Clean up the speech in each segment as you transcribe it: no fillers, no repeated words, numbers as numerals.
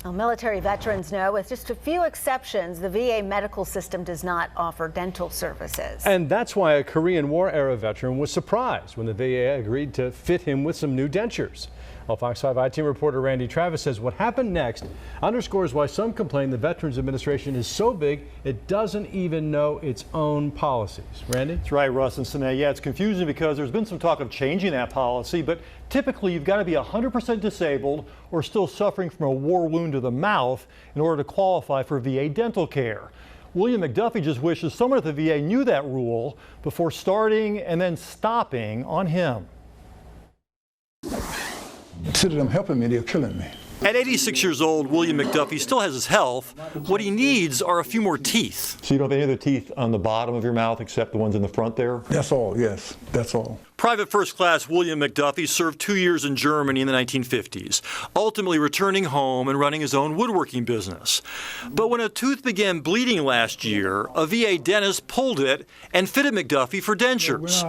Well, military veterans know, with just a few exceptions, the VA medical system does not offer dental services. And that's why a Korean War-era veteran was surprised when the VA agreed to fit him with some new dentures. Well, Fox 5 I-Team reporter Randy Travis says what happened next underscores why some complain the Veterans Administration is so big it doesn't even know its own policies. Randy? That's right, Russ and Sinead. Yeah, it's confusing because there's been some talk of changing that policy, but typically you've got to be 100% disabled or still suffering from a war wound to the mouth in order to qualify for VA dental care. William McDuffie just wishes someone at the VA knew that rule before starting and then stopping on him. Instead of them helping me, they're killing me. At 86 years old, William McDuffie still has his health. What he needs are a few more teeth. So you don't have any other teeth on the bottom of your mouth except the ones in the front there? That's all, yes, that's all. Private First Class William McDuffie served 2 years in Germany in the 1950s, ultimately returning home and running his own woodworking business. But when a tooth began bleeding last year, a VA dentist pulled it and fitted McDuffie for dentures.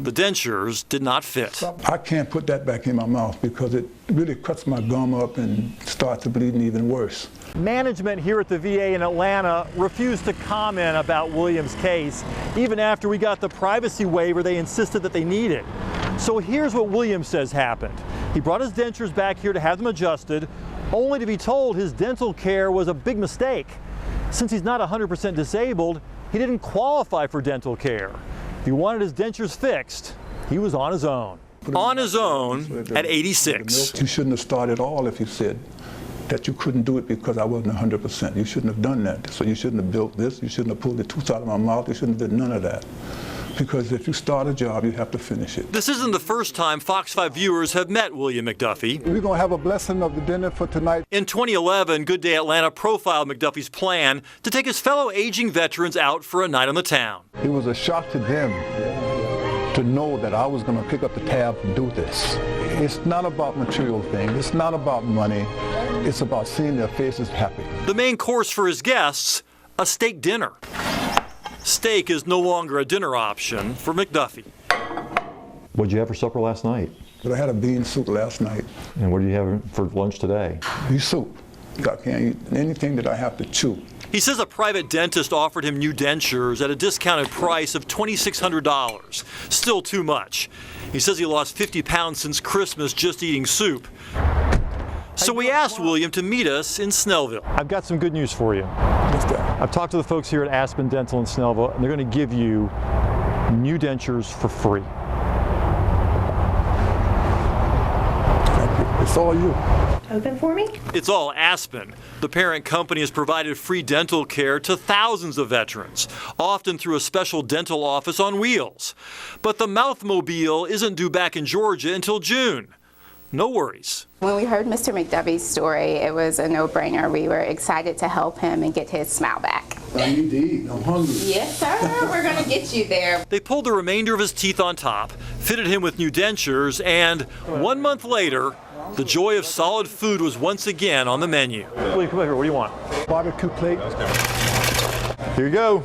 The dentures did not fit. I can't put that back in my mouth because it really cuts my gum up and starts the bleeding even worse. Management here at the VA in Atlanta refused to comment about William's case. Even after we got the privacy waiver they insisted that they needed. So here's what William says happened. He brought his dentures back here to have them adjusted, only to be told his dental care was a big mistake. Since he's not 100% disabled, he didn't qualify for dental care. If he wanted his dentures fixed, he was on his own. On his own at 86. You shouldn't have started all if you said that you couldn't do it because I wasn't 100%. You shouldn't have done that. So you shouldn't have built this. You shouldn't have pulled the tooth out of my mouth. You shouldn't have done none of that. Because if you start a job, you have to finish it. This isn't the first time Fox 5 viewers have met William McDuffie. We're going to have a blessing of the dinner for tonight. In 2011, Good Day Atlanta profiled McDuffie's plan to take his fellow aging veterans out for a night on the town. It was a shock to them to know that I was going to pick up the tab and do this. It's not about material things. It's not about money. It's about seeing their faces happy. The main course for his guests, a steak dinner. Steak is no longer a dinner option for McDuffie. What did you have for supper last night? But I had a bean soup last night. And what do you have for lunch today? Beef soup. I can't eat anything that I have to chew. He says a private dentist offered him new dentures at a discounted price of $2,600. Still too much. He says he lost 50 pounds since Christmas just eating soup. So we asked William to meet us in Snellville. I've got some good news for you. What's that? I've talked to the folks here at Aspen Dental in Snellville, and they're going to give you new dentures for free. Thank you. It's all you. Open for me? It's all Aspen. The parent company has provided free dental care to thousands of veterans, often through a special dental office on wheels. But the Mouthmobile isn't due back in Georgia until June. No worries. When we heard Mr. McDuffie's story, it was a no-brainer. We were excited to help him and get his smile back. I need to eat. I'm hungry. Yes, sir. We're going to get you there. They pulled the remainder of his teeth on top, fitted him with new dentures, and 1 month later, the joy of solid food was once again on the menu. William, come over here. What do you want? Barbecue plate. Here you go.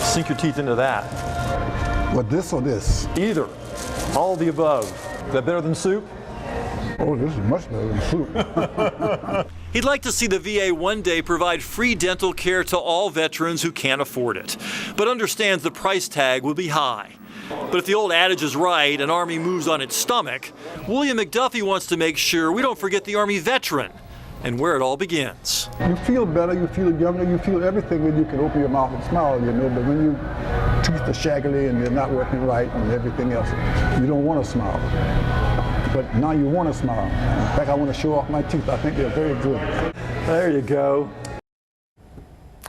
Sink your teeth into that. What, this or this? Either. All of the above. Is that better than soup? Oh, this is much better than soup. He'd like to see the VA one day provide free dental care to all veterans who can't afford it, but understands the price tag will be high. But if the old adage is right, an Army moves on its stomach, William McDuffie wants to make sure we don't forget the Army veteran and where it all begins. You feel better, you feel younger, you feel everything when you can open your mouth and smile, you know, but when your teeth are shaggily and they're not working right and everything else, you don't want to smile. But now you want to smile. In fact, I want to show off my teeth. I think they're very good. There you go.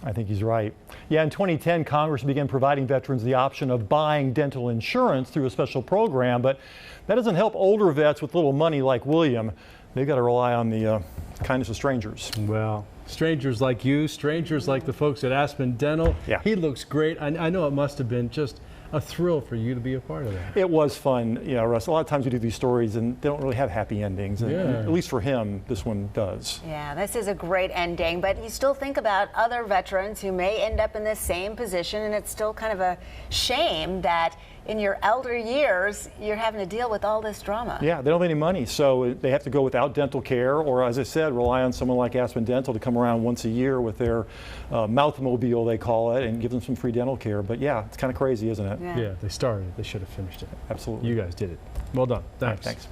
I think he's right. Yeah, in 2010, Congress began providing veterans the option of buying dental insurance through a special program, but that doesn't help older vets with little money like William. They've got to rely on the kindness of strangers. Well, strangers like you, strangers like the folks at Aspen Dental. Yeah. He looks great. I know it must have been just a thrill for you to be a part of that. It was fun, you know, Russ. A lot of times we do these stories and they don't really have happy endings. And at least for him, this one does. Yeah, this is a great ending, but you still think about other veterans who may end up in this same position, and it's still kind of a shame that in your elder years, you're having to deal with all this drama. Yeah, they don't have any money, so they have to go without dental care, or as I said, rely on someone like Aspen Dental to come around once a year with their mouthmobile, they call it, and give them some free dental care. But yeah, it's kind of crazy, isn't it? Yeah. Yeah, they started. They should have finished it. Absolutely. You guys did it. Well done. Thanks. Thanks.